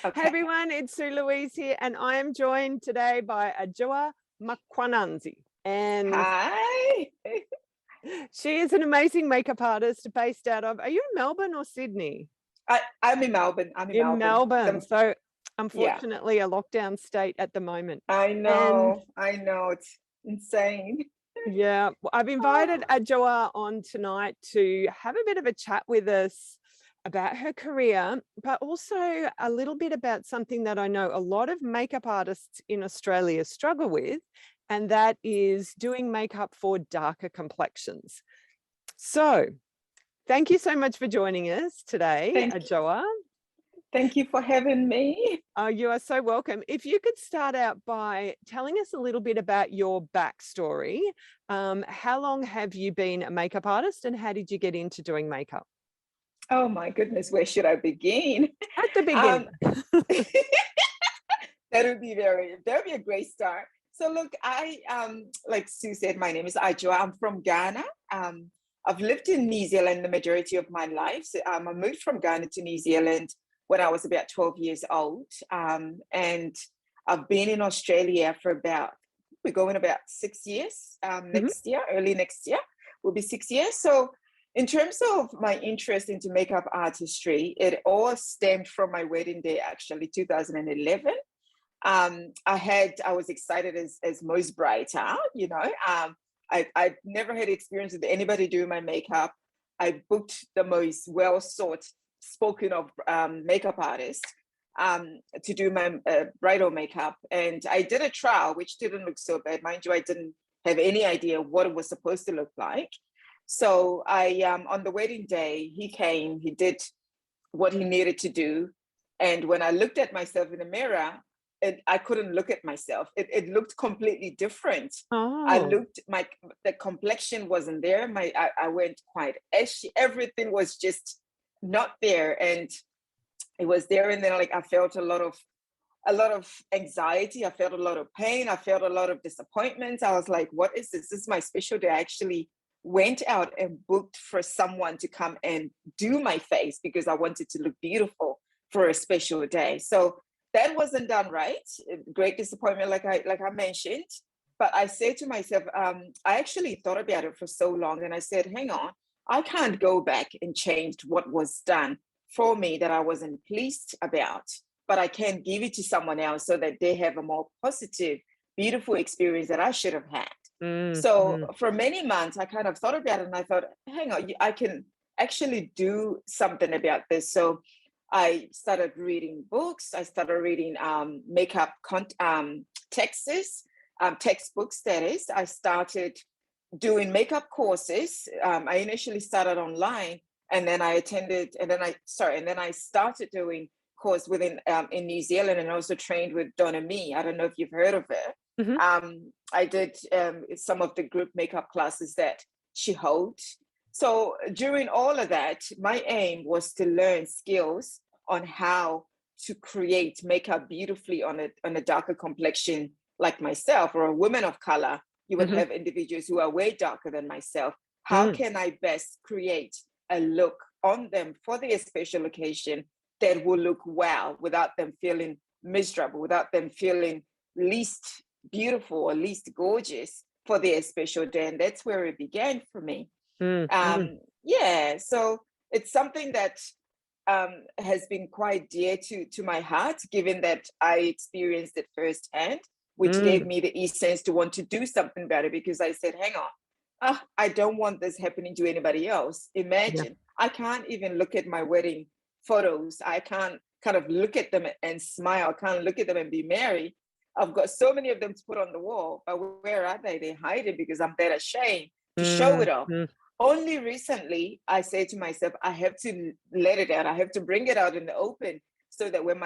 Hey Okay. everyone, it's Sue Louise here, and I am joined today by Adjoa Mkwananzi. And Hi. she is an amazing makeup artist based out of, are you in Melbourne or Sydney? I'm in Melbourne. I'm in In Melbourne. Melbourne. So, Yeah, unfortunately, a lockdown state at the moment. I And know. I know. It's insane. yeah, I've invited Oh, Adjoa on tonight to have a bit of a chat with us about her career, but also a little bit about something that I know a lot of makeup artists in Australia struggle with, and that is doing makeup for darker complexions. So, thank you so much for joining us today, thank Adjoa. thank you for having me. Oh, you are so welcome. If you could start out by telling us a little bit about your backstory. How long have you been a makeup artist and how did you get into doing makeup? Oh my goodness, where should I begin? At the Um, beginning. that would be a great start. So look, like Sue said, my name is Adjoa. I'm from Ghana. I've lived in New Zealand the majority of my life. So, I moved from Ghana to New Zealand when I was about 12 years old. And I've been in Australia for we're going about 6 years. Mhm. Next year, early next year, will be 6 years. So in terms of my interest into makeup artistry, it all stemmed from my wedding day, actually, 2011. I was excited as most brides are, I never had experience with anybody doing my makeup. I booked the most well sought spoken of makeup artist to do my bridal makeup, and I did a trial which didn't look so bad, mind you. I didn't have any idea what it was supposed to look like. So I on the wedding day, he came, he did what he needed to do. And when I looked at myself in the mirror, I couldn't look at myself. It looked completely different. I Oh, looked, the complexion wasn't there. I went quite ashy. Everything was just not there. And it was there. And then like I felt a lot of anxiety. I felt a lot of pain. I felt a lot of disappointment. I was like, what is this? This is my special day. I actually went out and booked for someone to come and do my face because I wanted to look beautiful for a special day. So that wasn't done right. Great disappointment, like I mentioned. But I said to myself, I actually thought about it for so long, and I said, hang on, I can't go back and change what was done for me that I wasn't pleased about, but I can give it to someone else so that they have a more positive, beautiful experience that I should have had. mm, So mm. for many months, I kind of thought about it and I thought, hang on, I can actually do something about this. So I started reading books. I started reading makeup texts, textbooks, that is. I started doing makeup courses. I initially started online, and then I attended, and then I started doing course within in New Zealand, and also trained with Donna Me. I don't know if you've heard of her. Mhm. I did some of the group makeup classes that she holds. So during all of that, my aim was to learn skills on how to create makeup beautifully on a darker complexion like myself, or a woman of color. You would Mhm. have individuals who are way darker than myself. How Mm. can I best create a look on them for their special occasion that will look well without them feeling miserable, without them feeling least beautiful or least gorgeous for their special day? And that's where it began for me. Mm. Mm. Yeah, so it's something that has been quite dear to my heart, given that I experienced it firsthand, which gave Mm. me the essence to want to do something better, because I said, hang on, I don't want this happening to anybody else. Yeah. Imagine, I can't even look at my wedding photos. I can't kind of look at them and smile. I can't look at them and be merry. I've got so many of them to put on the wall, but where are they? They hide it because I'm that ashamed to show Mm. it off. Mm. Only recently, I say to myself, I have to let it out. I have to bring it out in the open, so that when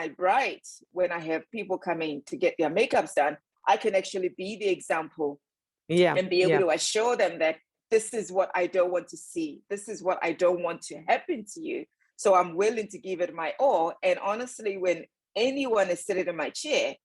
I have people coming to get their makeups done, I can actually be the example Yeah. and be able Yeah. to assure them that this is what I don't want to see. This is what I don't want to happen to you. So I'm willing to give it my all. And honestly, when anyone is sitting in my chair,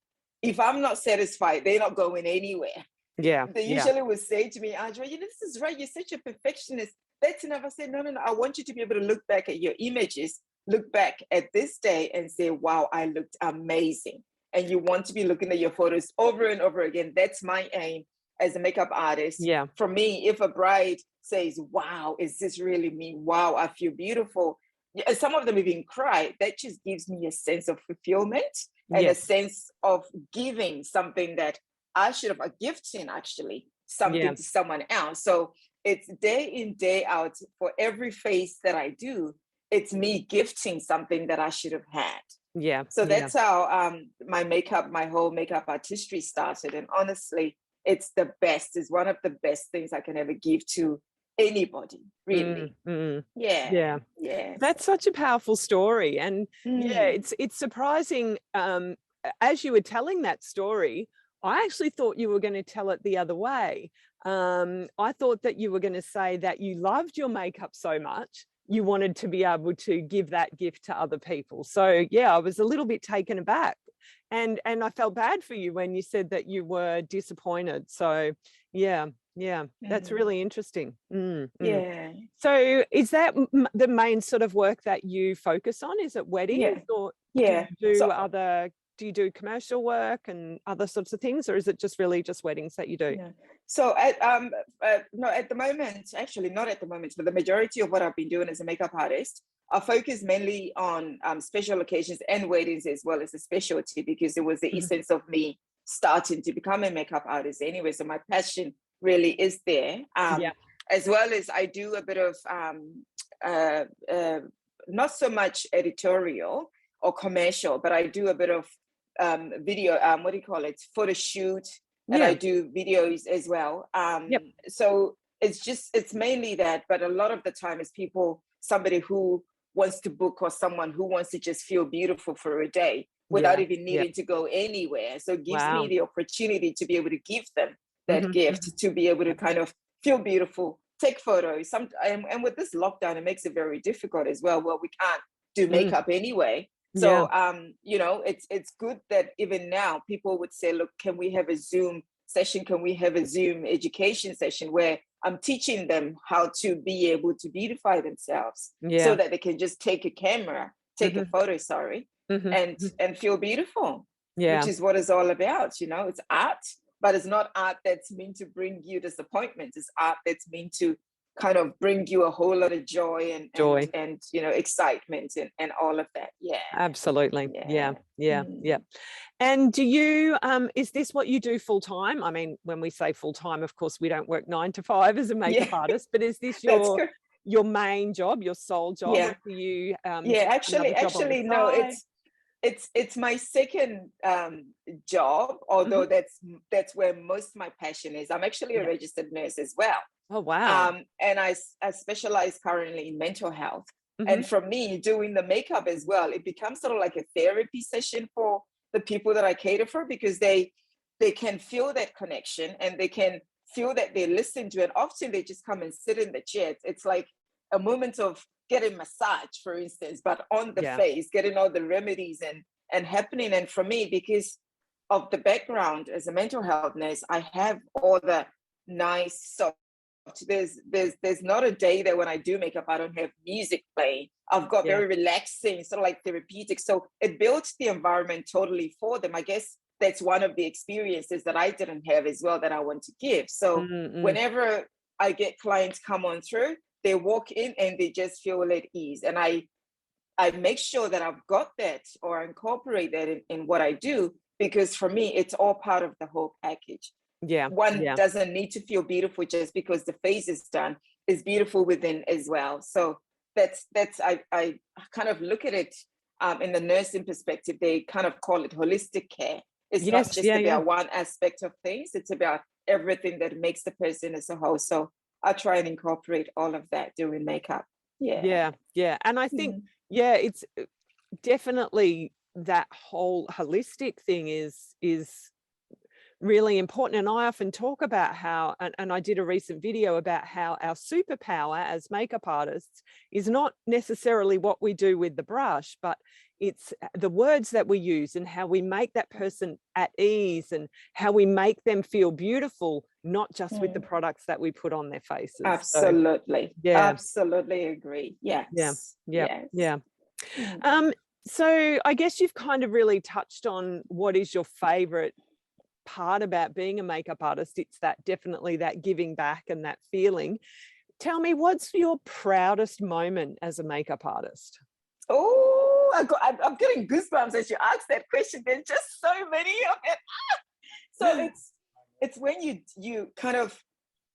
if I'm not satisfied, they're not going anywhere. Yeah. They Yeah. usually would say to me, Andrea, this is right. You're such a perfectionist. That's enough. I said, no, no, no. I want you to be able to look back at your images look back at this day and say, wow, I looked amazing. And you want to be looking at your photos over and over again. That's my aim as a makeup artist. Yeah. For me, if a bride says, wow, is this really me? Wow, I feel beautiful. Some of them even cry. That just gives me a sense of fulfillment and a sense of giving something that I should have, a gifting actually, something to someone else. So it's day in, day out for every face that I do, it's me gifting something that I should have had. Yeah. So that's how my whole makeup artistry started. And honestly, it's the best. It's one of the best things I can ever give to anybody, really. Yeah. That's such a powerful story. And it's surprising. As you were telling that story, I actually thought you were going to tell it the other way. I thought that you were going to say that you loved your makeup so much you wanted to be able to give that gift to other people. So yeah, I was a little bit taken aback, and I felt bad for you when you said that you were disappointed. So yeah, that's really interesting. Yeah. So is that the main sort of work that you focus on? Is it weddings, or do you do commercial work and other sorts of things, or is it just really just weddings that you do? So no, at the moment, actually not at the moment, but the majority of what I've been doing as a makeup artist, I focus mainly on special occasions and weddings as well as a specialty, because it was the essence of me starting to become a makeup artist anyway. So my passion really is there. As well as I do a bit of not so much editorial or commercial, but I do a bit of video, what do you call it? Photo shoot. And I do videos as well. So it's mainly that, but a lot of the time it's somebody who wants to book, or someone who wants to just feel beautiful for a day without even needing to go anywhere. So it gives me the opportunity to be able to give them that gift, to be able to kind of feel beautiful, take photos. And with this lockdown, it makes it very difficult as well. Well, we can't do makeup anyway. So, it's good that even now people would say, look, can we have a Zoom session? Can we have a Zoom education session where I'm teaching them how to be able to beautify themselves so that they can just take a photo, and feel beautiful, which is what it's all about. It's art, but it's not art that's meant to bring you disappointment. It's art that's meant to kind of bring you a whole lot of joy and excitement and all of that. Absolutely. And do you is this what you do full time? I mean, when we say full time, of course we don't work 9 to 5 as a makeup artist, but is this your main job, your sole job? Or do you actually no, it's my second job, although that's where most of my passion is. I'm actually a registered nurse as well. Oh, wow. And I specialize currently in mental health. And for me, doing the makeup as well, it becomes sort of like a therapy session for the people that I cater for, because they can feel that connection and they can feel that they listen to it. Often they just come and sit in the chair. It's like a moment of getting massage, for instance, but on the face, getting all the remedies and happening. And for me, because of the background as a mental health nurse, I have all the nice soft. There's not a day that when I do makeup I don't have music playing. I've got very relaxing, sort of like therapeutic. So it builds the environment totally for them. I guess that's one of the experiences that I didn't have as well that I want to give. So whenever I get clients come on through, they walk in and they just feel at ease. And I make sure that I've got that or incorporate that in what I do, because for me, it's all part of the whole package. One doesn't need to feel beautiful just because the face is done. It's beautiful within as well. So that's I kind of look at it in the nursing perspective. They kind of call it holistic care. It's not just about one aspect of things. It's about everything that makes the person as a whole. So I try and incorporate all of that doing makeup. And I think it's definitely that whole holistic thing is really important. And I often talk about how, and I did a recent video about how our superpower as makeup artists is not necessarily what we do with the brush, but it's the words that we use and how we make that person at ease and how we make them feel beautiful, not just with the products that we put on their faces. Absolutely. So, absolutely agree. Yes. Mm. So I guess you've kind of really touched on what is your favorite part about being a makeup artist. It's that definitely that giving back and that feeling. Tell me, what's your proudest moment as a makeup artist? Oh, I'm getting goosebumps as you ask that question. There's just so many of it. So it's when you kind of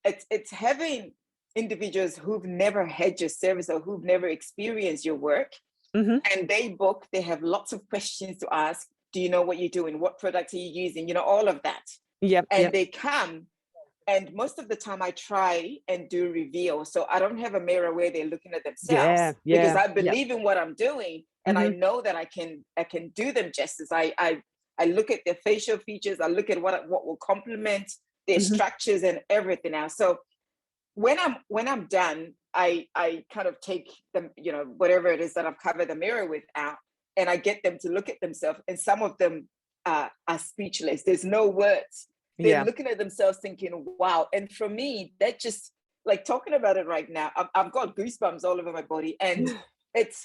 it's having individuals who've never had your service or who've never experienced your work, Mm-hmm. and they have lots of questions to ask. Do you know what you're doing? What products are you using? You know, all of that. Yep, And yep. they come, and most of the time I try and do reveal. So I don't have a mirror where they're looking at themselves Yeah, because yeah, I yeah. believe in what I'm doing and I Mm-hmm. know that I can do them justice. I look at their facial features, I look at what will complement their Mm-hmm. structures and everything else. So when I'm done, I kind of take them, whatever it is that I've covered the mirror with out, and I get them to look at themselves. And some of them are speechless. There's no words. They're Yeah. looking at themselves thinking, wow. And for me, that just like talking about it right now, I've got goosebumps all over my body. And it's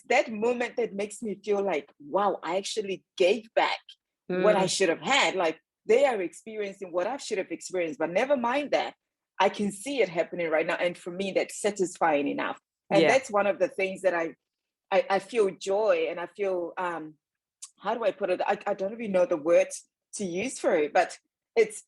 that moment that makes me feel like, wow, I actually gave back what I Mm, should have had. Like they are experiencing what I should have experienced, but never mind that. I can see it happening right now. And for me, that's satisfying enough. And yeah. that's one of the things that I feel joy, and I feel, how do I put it? I don't even know the words to use for it, but it's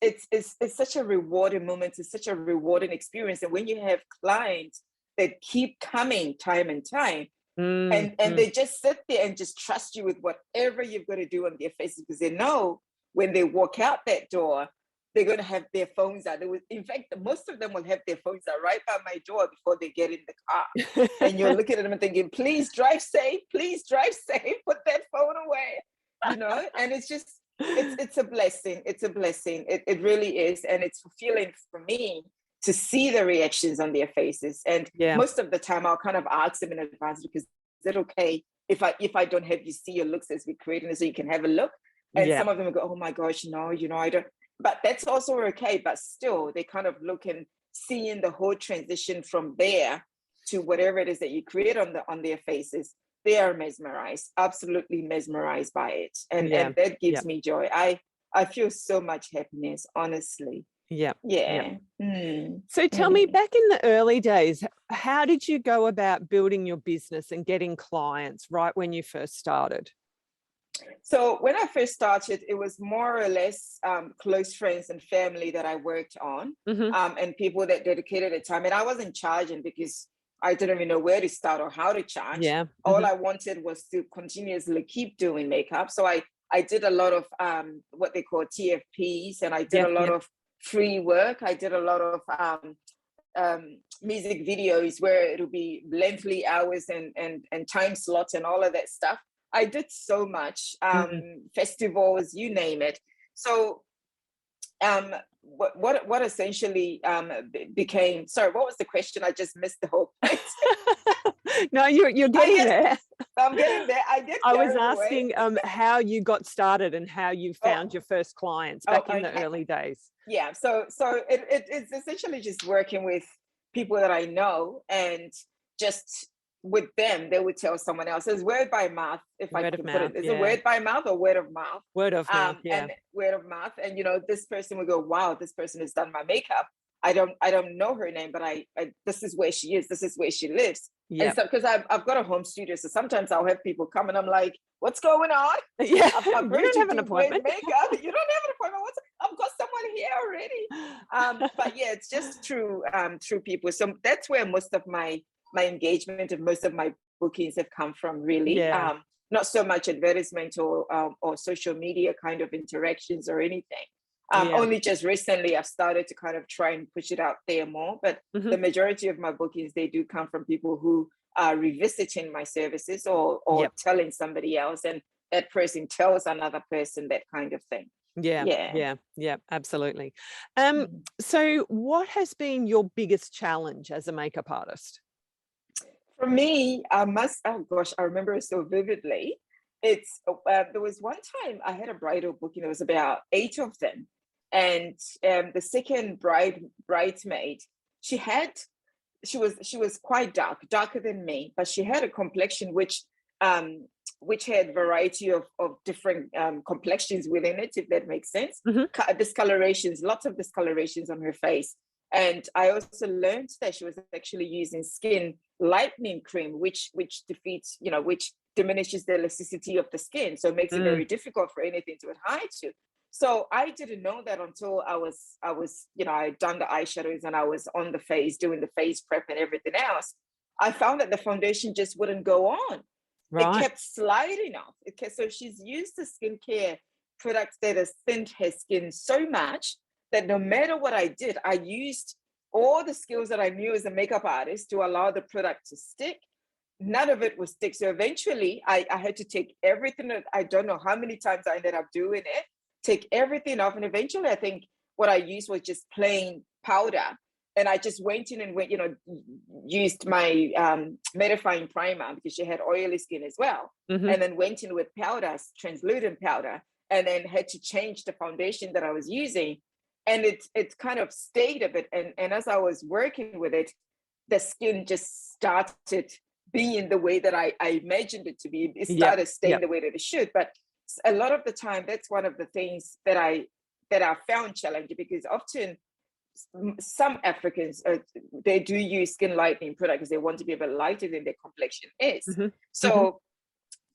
such a rewarding moment. It's such a rewarding experience. And when you have clients that keep coming time and time, Mm, and mm. they just sit there and just trust you with whatever you've got to do on their faces, because they know when they walk out that door, they're going to have their phones out. In fact, most of them will have their phones out right by my door before they get in the car. And you're looking at them and thinking, please drive safe, put that phone away, and it's just, it's a blessing. It's a blessing. It really is. And it's fulfilling for me to see the reactions on their faces. And Yeah. most of the time I'll kind of ask them in advance, because is it okay if I don't have you see your looks as we're creating it so you can have a look? And Yeah. some of them will go, oh my gosh, no, I don't. But that's also okay. But still, they kind of look and seeing the whole transition from there to whatever it is that you create on their faces. They are mesmerized, absolutely mesmerized by it, and Yeah. that Yeah. gives me joy. I feel so much happiness, honestly. Yeah. Yeah. Yeah. Mm, So tell me, mm. back in the early days, how did you go about building your business and getting clients right when you first started? So when I first started, it was more or less close friends and family that I worked on, Mm-hmm. and people that dedicated the time. And I wasn't charging because I didn't even know where to start or how to charge. Yeah. All Mm-hmm. I wanted was to continuously keep doing makeup. So I did a lot of what they call TFPs, and I did a Yep. lot Yep. of free work. I did a lot of music videos where it'll be lengthy hours and time slots and all of that stuff. I did so much, Mm. festivals, you name it. So what essentially became, sorry, what was the question? I just missed the whole point. No, you're I getting get there. I'm getting there. I get I was carried away. asking how you got started and how you Oh, found your first clients oh, back in the okay. early days. Yeah. So it's essentially just working with people that I know, and just with them, they would tell someone else. It's word by mouth, if I Word of can put mouth. it. Is it Yeah. word by mouth or word of mouth? Word of mouth. Yeah. And word of mouth. And this person would go, wow, this person has done my makeup. I don't know her name, but I this is where she is. This is where she lives. And Yep. so, because I've got a home studio, so sometimes I'll have people come and I'm like, what's going on? Yeah. I've You heard don't you have an do great appointment. makeup. You don't have an appointment. I've got someone here already. But yeah, it's just through people. So that's where most of my engagement and most of my bookings have come from, really. Yeah. Not so much advertisement or social media kind of interactions or anything. Yeah. Only just recently I've started to kind of try and push it out there more. But Mm-hmm. the majority of my bookings, they do come from people who are revisiting my services or Yep. telling somebody else, and that person tells another person, that kind of thing. Yeah. Yeah. Yeah. Yeah. Absolutely. Mm. So what has been your biggest challenge as a makeup artist? For me, oh gosh, I remember it so vividly. It's there was one time I had a bridal booking. There was about 8 of them, and the second bridesmaid, she had she was quite darker than me, but she had a complexion which which had variety of different complexions within it, if that makes sense. Discolorations, lots of discolorations on her face. And I also learned that she was actually using skin lightening cream, which defeats, which diminishes the elasticity of the skin. So it makes it very difficult for anything to adhere to. So I didn't know that until I was, I'd done the eyeshadows and I was on the face, doing the face prep and everything else. I found that the foundation just wouldn't go on. Right. It kept sliding off. So she's used the skincare products that has thinned her skin so much that no matter what I did, I used all the skills that I knew as a makeup artist to allow the product to stick. None of it would stick. So eventually I had to take everything. I don't know how many times I ended up doing it, take everything off. And eventually I think what I used was just plain powder. And I just went in and used my mattifying primer because she had oily skin as well. And then went in with powder, translucent powder, and then had to change the foundation that I was using. And it kind of stayed a bit. And as I was working with it, the skin just started being the way that I imagined it to be. It started staying the way that it should. But a lot of the time, that's one of the things that I found challenging, because often some Africans, they do use skin lightening products because they want to be a bit lighter than their complexion is. So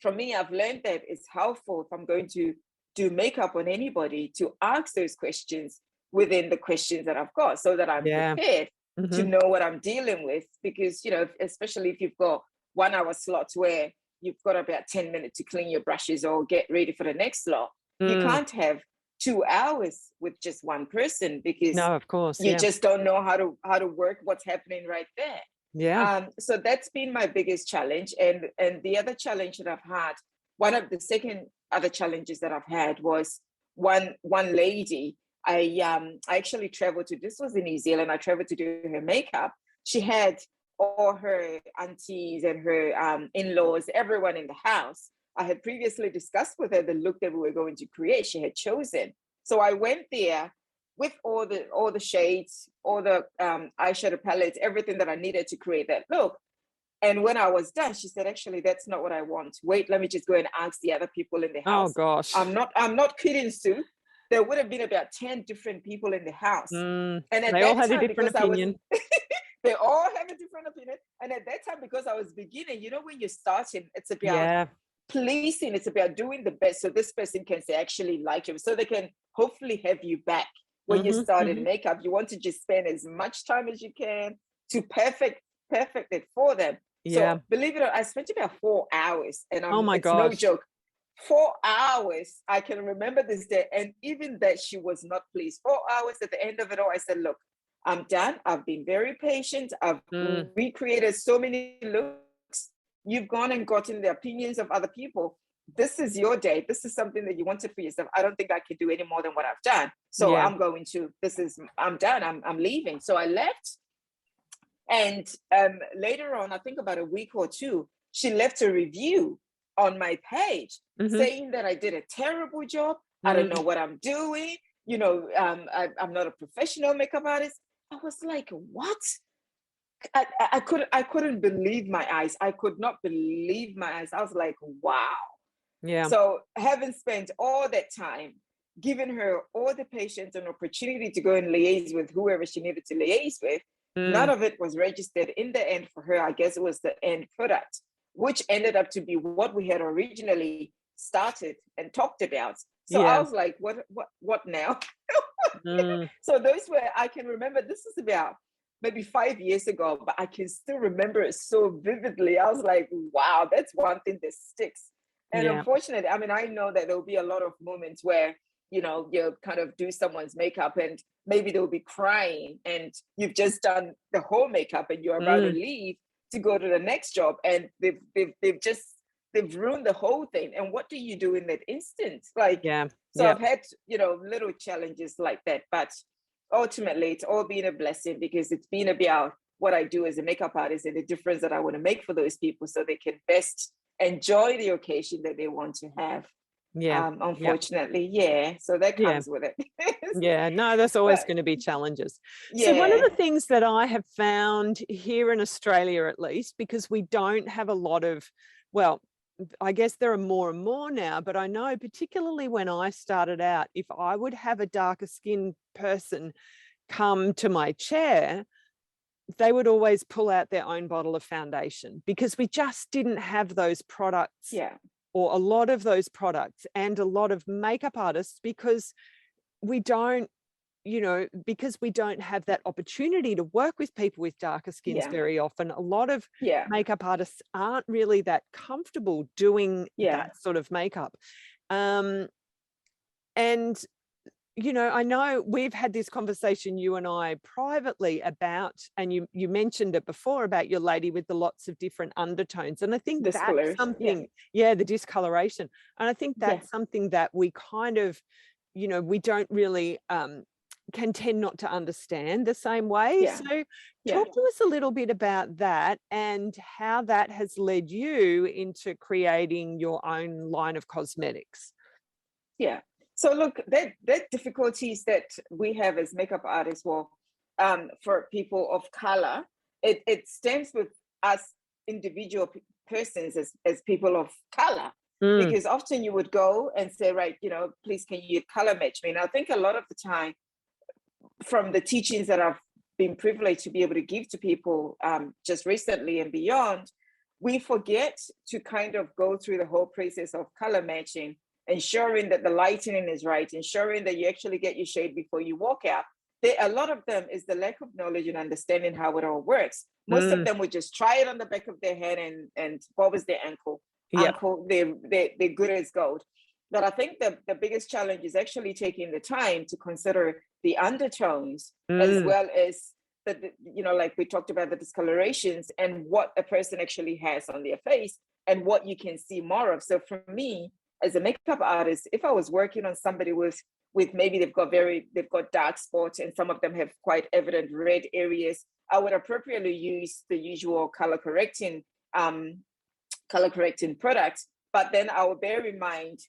for me, I've learned that it's helpful if I'm going to do makeup on anybody to ask those questions within the questions that I've got, so that I'm prepared to know what I'm dealing with. Because, especially if you've got 1 hour slots where you've got about 10 minutes to clean your brushes or get ready for the next slot, you can't have 2 hours with just one person, because no, of course, you just don't know how to work what's happening right there. So that's been my biggest challenge. And the other challenge that I've had, one of the second other challenges that I've had was one lady. I actually traveled to, this was in New Zealand, I traveled to do her makeup. She had all her aunties and her in-laws, everyone in the house. I had previously discussed with her the look that we were going to create. She had chosen. So I went there with all the shades, all the eyeshadow palettes, everything that I needed to create that look. And when I was done, she said, actually, that's not what I want. Wait, let me just go and ask the other people in the house. Oh gosh. I'm not kidding, Sue. There would have been about 10 different people in the house. And they all had a different opinion. They all have a different opinion. And at that time, because I was beginning, when you're starting, it's about pleasing, it's about doing the best. So this person can say, actually like you. So they can hopefully have you back when you start in makeup. You want to just spend as much time as you can to perfect it for them. So believe it or not, I spent about 4 hours. And it's no joke. 4 hours, I can remember this day. And even that, she was not pleased. 4 hours at the end of it all, I said, look, I'm done. I've been very patient. I've recreated so many looks. You've gone and gotten the opinions of other people. This is your day. This is something that you wanted for yourself. I don't think I can do any more than what I've done. So I'm done. I'm leaving. So I left. And later on, I think about a week or two, she left a review on my page saying that I did a terrible job. I don't know what I'm doing. I'm not a professional makeup artist. I was like, what? I couldn't believe my eyes. I could not believe my eyes. I was like, wow. Yeah. So having spent all that time, giving her all the patience and opportunity to go and liaise with whoever she needed to liaise with, none of it was registered in the end for her. I guess it was the end product, which ended up to be what we had originally started and talked about. So I was like, what now? So those were, I can remember, this is about maybe 5 years ago, but I can still remember it so vividly. I was like, wow, that's one thing that sticks. And unfortunately, I know that there'll be a lot of moments where, you kind of do someone's makeup and maybe they'll be crying and you've just done the whole makeup and you're about to leave to go to the next job, and they've ruined the whole thing. And what do you do in that instance? I've had, little challenges like that, but ultimately it's all been a blessing, because it's been about what I do as a makeup artist and the difference that I want to make for those people so they can best enjoy the occasion that they want to have. Unfortunately, so that comes with it. No, there's always going to be challenges. So one of the things that I have found here in Australia, at least, because we don't have a lot of, I guess there are more and more now, but I know particularly when I started out, if I would have a darker skinned person come to my chair, they would always pull out their own bottle of foundation because we just didn't have those products, or a lot of those products, and a lot of makeup artists, because we don't, because we don't have that opportunity to work with people with darker skins very often. A lot of makeup artists aren't really that comfortable doing that sort of makeup. And I know we've had this conversation, you and I, privately about, and you mentioned it before about your lady with the lots of different undertones. And I think that's something, the discoloration. And I think that's something that we kind of, we don't really can tend not to understand the same way. So talk to us a little bit about that and how that has led you into creating your own line of cosmetics. So look, the difficulties that we have as makeup artists, for people of color, it stems with us individual persons as people of color. Because often you would go and say, right, please, can you color match me? And I think a lot of the time, from the teachings that I've been privileged to be able to give to people just recently and beyond, we forget to kind of go through the whole process of color matching, ensuring that the lightening is right, ensuring that you actually get your shade before you walk out. A lot of them is the lack of knowledge and understanding how it all works. Most of them would just try it on the back of their head and what was their ankle? They're good as gold. But I think the biggest challenge is actually taking the time to consider the undertones, as well as like we talked about, the discolorations and what a person actually has on their face and what you can see more of. So for me, as a makeup artist, if I was working on somebody with maybe they've got dark spots and some of them have quite evident red areas, I would appropriately use the usual color correcting products. But then I will bear in mind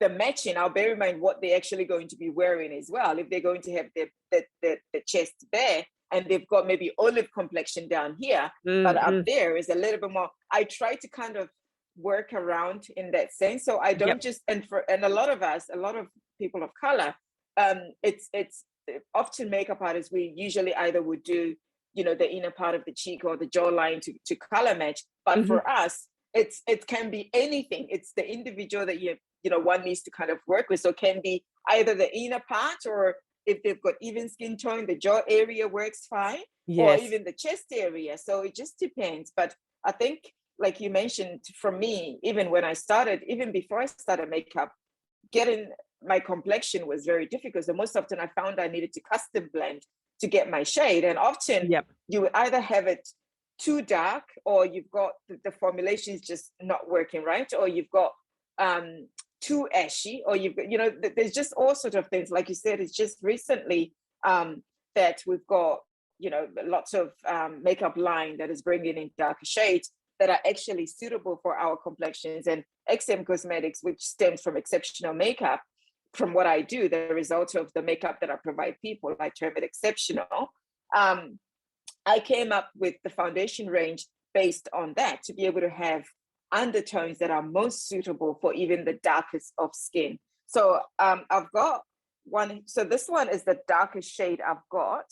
the matching. I'll bear in mind what they're actually going to be wearing as well. If they're going to have the chest there and they've got maybe olive complexion down here, but up there is a little bit more. I try to kind of work around in that sense. So I don't just, and a lot of people of color, it's often makeup artists, we usually either would do, the inner part of the cheek or the jawline to color match. But for us, it can be anything. It's the individual that one needs to kind of work with. So it can be either the inner part, or if they've got even skin tone, the jaw area works fine, or even the chest area. So it just depends. But I think, like you mentioned, for me, even when I started, even before I started makeup, getting my complexion was very difficult. So most often I found I needed to custom blend to get my shade. And often you would either have it too dark, or you've got the formulation is just not working right, or you've got too ashy, or you've got, there's just all sorts of things. Like you said, it's just recently that we've got, lots of makeup line that is bringing in darker shades that are actually suitable for our complexions. And XM Cosmetics, which stems from Xceptional makeup, from what I do, the result of the makeup that I provide people, I term it Xceptional. I came up with the foundation range based on that, to be able to have undertones that are most suitable for even the darkest of skin. So I've got one. So this one is the darkest shade I've got.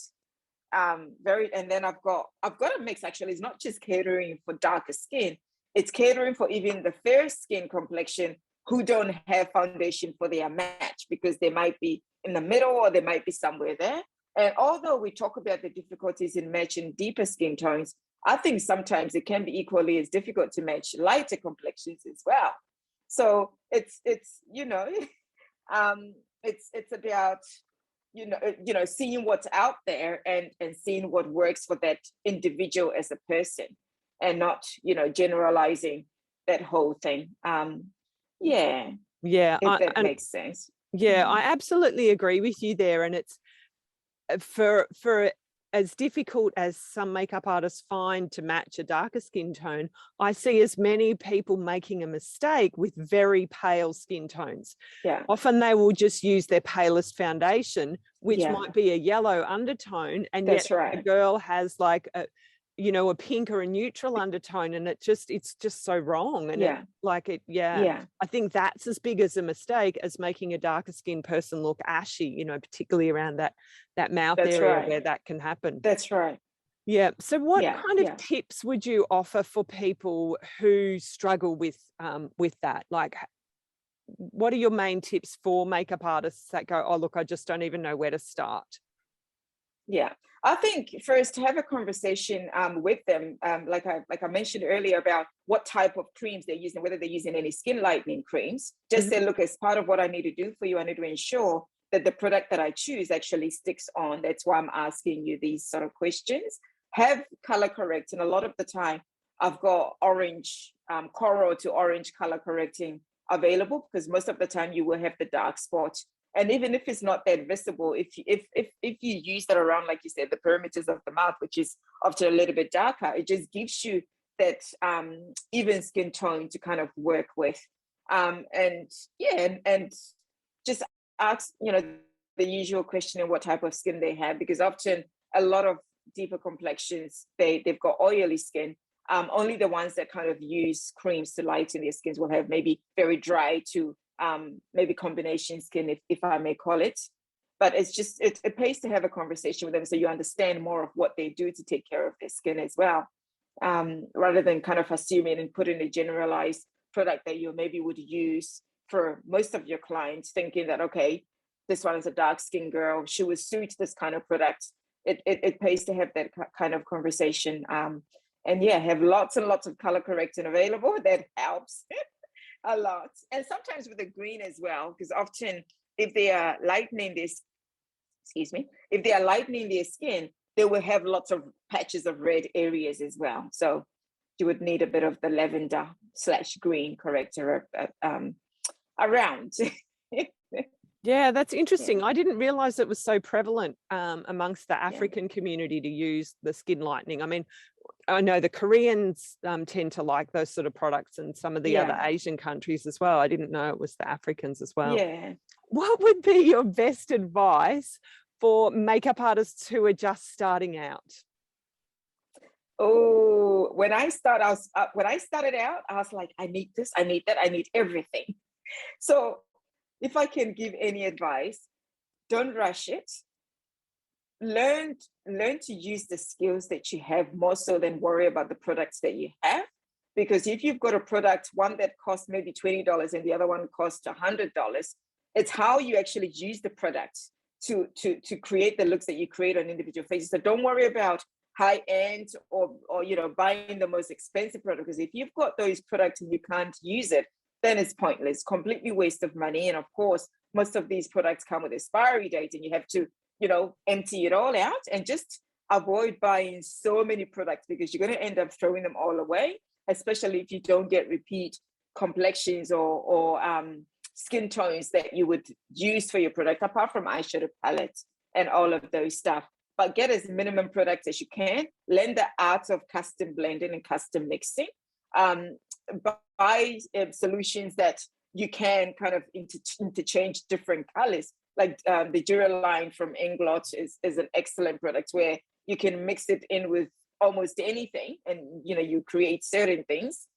And then I've got a mix. Actually, it's not just catering for darker skin, it's catering for even the fair skin complexion who don't have foundation for their match, because they might be in the middle or they might be somewhere there. And although we talk about the difficulties in matching deeper skin tones, I think sometimes it can be equally as difficult to match lighter complexions as well. So it's about seeing what's out there and seeing what works for that individual as a person, and not generalizing that whole thing. If that makes sense. I absolutely agree with you there. And it's for as difficult as some makeup artists find to match a darker skin tone, I see as many people making a mistake with very pale skin tones. Often they will just use their palest foundation, which might be a yellow undertone, and yet the girl has like you know, a pink or a neutral undertone, and it's just so wrong. And Yeah. Yeah. I think that's as big as a mistake as making a darker skinned person look ashy, you know, particularly around that mouth That's area right. where that can happen. That's right. Yeah. So what Yeah. kind of Yeah. tips would you offer for people who struggle with that? Like, what are your main tips for makeup artists that go, oh, look, I just don't even know where to start? Yeah, I think first have a conversation with them, like I mentioned earlier, about what type of creams they're using, whether they're using any skin lightening creams. Just Mhm. say, look, as part of what I need to do for you, I need to ensure that the product that I choose actually sticks on. That's why I'm asking you these sort of questions. Have color correct, and a lot of the time, I've got orange, coral to orange color correcting available, because most of the time you will have the dark spot. And even if it's not that visible, if you use that around, like you said, the perimeters of the mouth, which is often a little bit darker, it just gives you that even skin tone to kind of work with. And yeah, and just ask, the usual question of what type of skin they have, because often a lot of deeper complexions, they've got oily skin. Only the ones that kind of use creams to lighten their skins will have maybe very dry to maybe combination skin, if I may call it. But it's just, it pays to have a conversation with them so you understand more of what they do to take care of their skin as well, rather than kind of assuming and putting a generalized product that you maybe would use for most of your clients, thinking that, okay, this one is a dark skin girl, she would suit this kind of product. It pays to have that kind of conversation. And yeah, have lots and lots of color correcting available. That helps a lot. And sometimes with the green as well, because often if they are lightening this, if they are lightening their skin, they will have lots of patches of red areas as well. So you would need a bit of the lavender / green corrector around. Yeah, that's Yeah. interesting. I didn't realize it was so prevalent amongst the Yeah. African community to use the skin lightening. I mean, I know the Koreans tend to like those sort of products, and some of the other Yeah. Asian countries as well. I didn't know it was the Africans as well. Yeah. What would be your best advice for makeup artists who are just starting out? Oh, when I started out, I was like, I need this, I need that, I need everything. So if I can give any advice, don't rush it. Learn to use the skills that you have more so than worry about the products that you have. Because if you've got a product, one that costs maybe $20 and the other one costs $100, it's how you actually use the product to create the looks that you create on individual faces. So don't worry about high end or buying the most expensive product, because if you've got those products and you can't use it, then it's pointless, completely waste of money. And of course, most of these products come with expiry dates, and you have to empty it all out, and just avoid buying so many products, because you're going to end up throwing them all away, especially if you don't get repeat complexions or skin tones that you would use for your product, apart from eyeshadow palettes and all of those stuff. But get as minimum products as you can. Learn the art of custom blending and custom mixing. Buy solutions that you can kind of interchange different colors. Like the Duraline from Inglot is an excellent product where you can mix it in with almost anything, and you create certain things.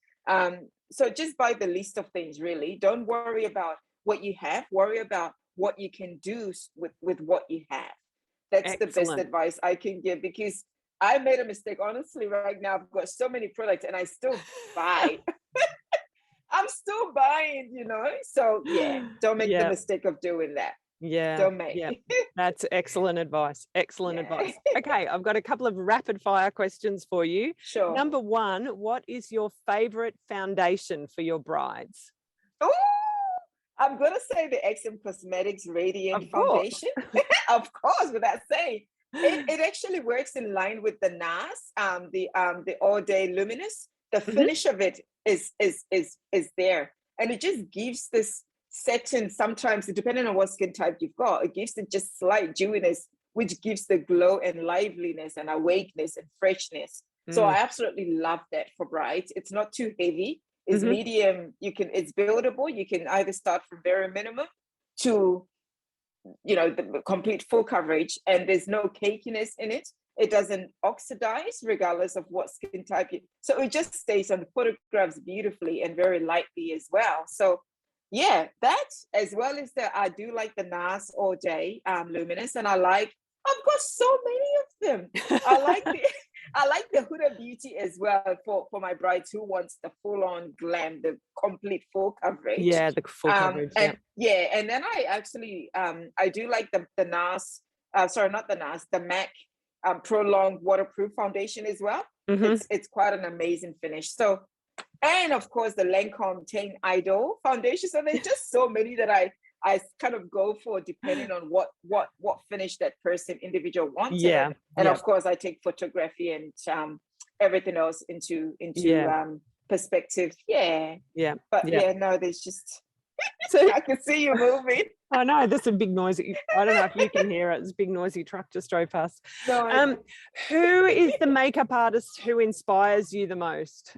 So just buy the least of things, really. Don't worry about what you have. Worry about what you can do with what you have. That's the best Excellent. advice I can give, because I made a mistake. Honestly, right now I've got so many products and I still buy. I'm still buying, So yeah, don't make the Yeah. mistake of doing that. Yeah, Don't make. yeah. That's excellent advice. Excellent Yeah. advice. Okay, I've got a couple of rapid fire questions for you. Sure. Number one, what is your favorite foundation for your brides? Ooh, I'm gonna say the Cosmetics Radiant Of course. Foundation. Of course, without saying. It actually works in line with the NARS, the All Day Luminous. The Mhm. finish of it is there, and it just gives this certain, sometimes depending on what skin type you've got, it gives it just slight dewiness, which gives the glow and liveliness and awakeness and freshness. So Mm. I absolutely love that for brides. It's not too heavy. It's Mhm. medium. It's buildable. You can either start from very minimum to the complete full coverage, and there's no cakiness in it. it doesn't oxidize regardless of what skin type so it just stays on the photographs beautifully and very lightly as well. So yeah, that as well as that, I do like the NARS All Day Luminous, and I've got so many of them. I like the Huda Beauty as well for my brides who wants the full-on glam, the complete full coverage. Yeah, the full coverage. And and then I actually I do like the NARS, sorry, not the NARS, the MAC Prolonged Waterproof Foundation as well. It's quite an amazing finish. So, and of course the Lancome Tain Idol foundation. So there's just so many that I kind of go for depending on what finish that person individual wants. Yeah. And of course I take photography and everything else into perspective. Yeah. But no, there's just so, I can see you moving. I know, there's a big noisy, I don't know if you can hear it, it's a big noisy truck just drove past. No, who is the makeup artist who inspires you the most?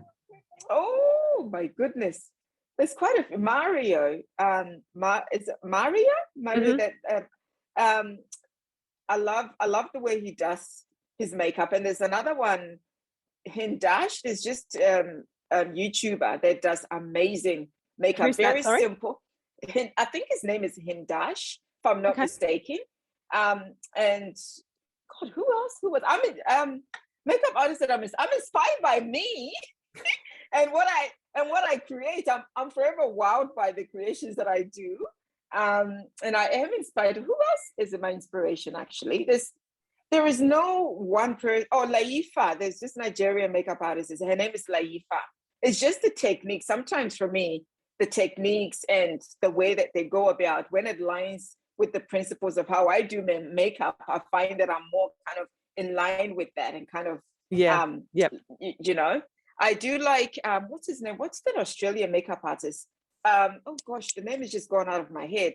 Oh my goodness, there's quite a few. Mario, is it Mario? That I love the way he does his makeup. And there's another one, Hindash, is just a YouTuber that does amazing makeup. Who's very that, simple. I think his name is Hindash, if I'm not mistaken. And God, who else? Who was? I mean, makeup artist that I'm inspired by me. And what I create, I'm forever wowed by the creations that I do. And I am inspired. Who else is my inspiration? Actually, there is no one person. Oh, Laifa. There's this Nigerian makeup artist. Her name is Laifa. It's just the technique. Sometimes for me, the techniques and the way that they go about, when it aligns with the principles of how I do my makeup, I find that I'm more kind of in line with that and kind of you know. I do like what's his name? What's that Australian makeup artist? Oh gosh, the name is just gone out of my head.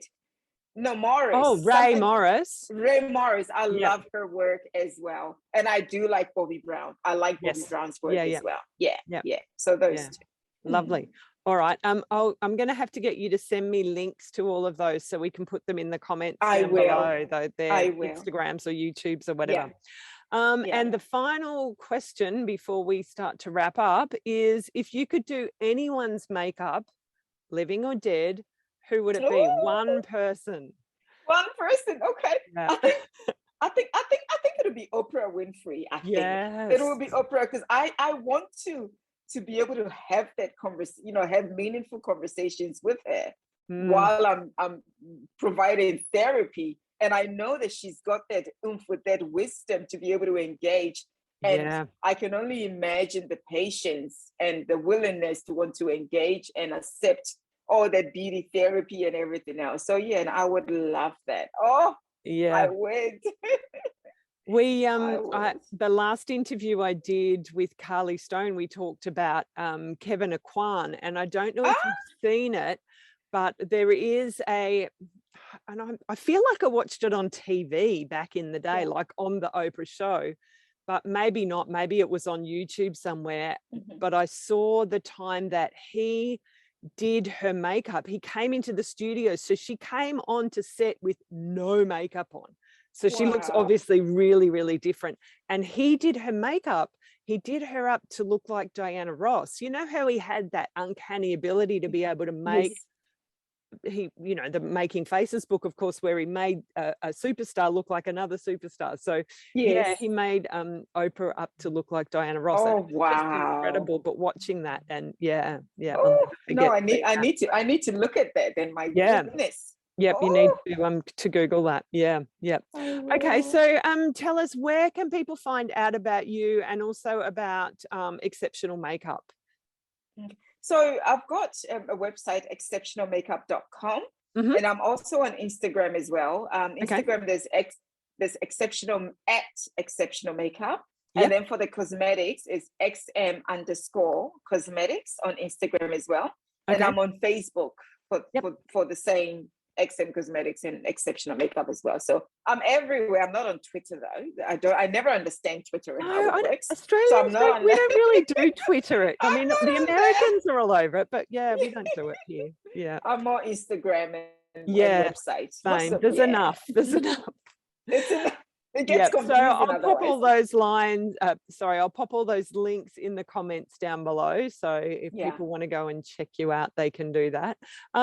No, Morris. Oh, Ray Morris. Ray Morris. I love her work as well. And I do like Bobbi Brown. I like Bobbi Brown's work as well. Yeah. So those two. Lovely. All right. I'm going to have to get you to send me links to all of those so we can put them in the comments below, though their Instagrams or YouTubes or whatever. And the final question before we start to wrap up is, if you could do anyone's makeup, living or dead, who would it be? One person. One person. Okay. Yeah. I think it'll be Oprah Winfrey. I think it will be Oprah, because I want to be able to have that conversation, have meaningful conversations with her while I'm providing therapy. And I know that she's got that oomph with that wisdom to be able to engage. And I can only imagine the patience and the willingness to want to engage and accept all that beauty therapy and everything else. So and I would love that. Oh, I would. The last interview I did with Carly Stone, we talked about Kevin Aquan, and I don't know if you've seen it, but there is and I feel like I watched it on TV back in the day, like on the Oprah show, but maybe not, maybe it was on YouTube somewhere. But I saw the time that he did her makeup. He came into the studio, so she came on to set with no makeup on. So she looks obviously really, really different. And he did her makeup. He did her up to look like Diana Ross. You know how he had that uncanny ability to be able to make, the Making Faces book, of course, where he made a superstar look like another superstar. So he made Oprah up to look like Diana Ross. Oh, wow. Just incredible. But watching that, and I need to look at that then. My goodness. Yep, you need to Google that. Okay, so tell us, where can people find out about you and also about Xceptional Makeup? So I've got a website, xceptionalmakeup.com, and I'm also on Instagram as well. Instagram, there's Xceptional at Xceptional Makeup. And then for the cosmetics, it's XM_cosmetics on Instagram as well. And I'm on Facebook for the same XM Cosmetics and Xceptional Makeup as well. So I'm everywhere. I'm not on Twitter though. I never understand Twitter and how it works. Australians, so we don't really do Twitter it. I mean, the Americans are all over it, but we don't do it here. Yeah. I'm more Instagram and websites. Same. There's enough. There's enough. It's enough. It gets Yeah, so confusing I'll pop otherwise. all those lines, I'll pop all those links in the comments down below. So if Yeah. people want to go and check you out, they can do that.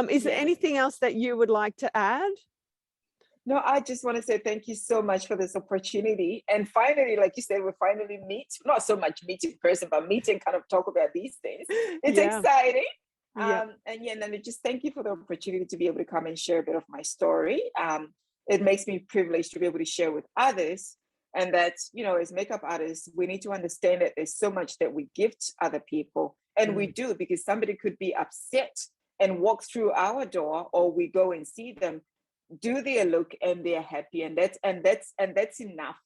Is there Yeah. anything else that you would like to add? No, I just want to say thank you so much for this opportunity. And finally, like you said, we finally meet, not so much meet in person, but meet and kind of talk about these things. It's Yeah, exciting. yeah, And yeah, and then just thank you for the opportunity to be able to come and share a bit of my story. It makes me privileged to be able to share with others. And that, you know, as makeup artists, we need to understand that there's so much that we give to other people. And we do, because somebody could be upset and walk through our door, or we go and see them, do their look, and they're happy. And that's enough,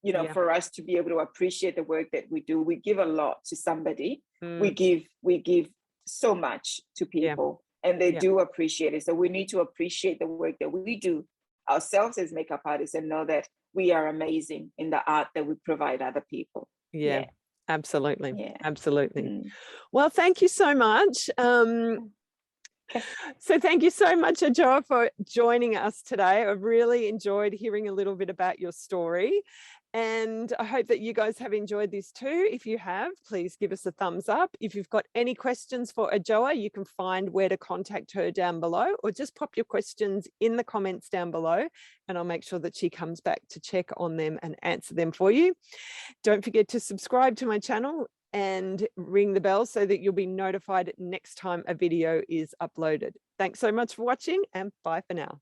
you know, yeah, for us to be able to appreciate the work that we do. We give a lot to somebody. mm, We give so much to yeah, people, and they yeah, do appreciate it. So we need to appreciate the work that we do ourselves as makeup artists, and know that we are amazing in the art that we provide other people. yeah, Yeah. absolutely, Yeah. absolutely. Mm. Well, thank you so much. Okay. So thank you so much, Adjoa, for joining us today. I really enjoyed hearing a little bit about your story, and I hope that you guys have enjoyed this too. If you have, please give us a thumbs up. If you've got any questions for Adjoa, you can find where to contact her down below, or just pop your questions in the comments down below, and I'll make sure that she comes back to check on them and answer them for you. Don't forget to subscribe to my channel and ring the bell so that you'll be notified next time a video is uploaded. Thanks so much for watching, and bye for now.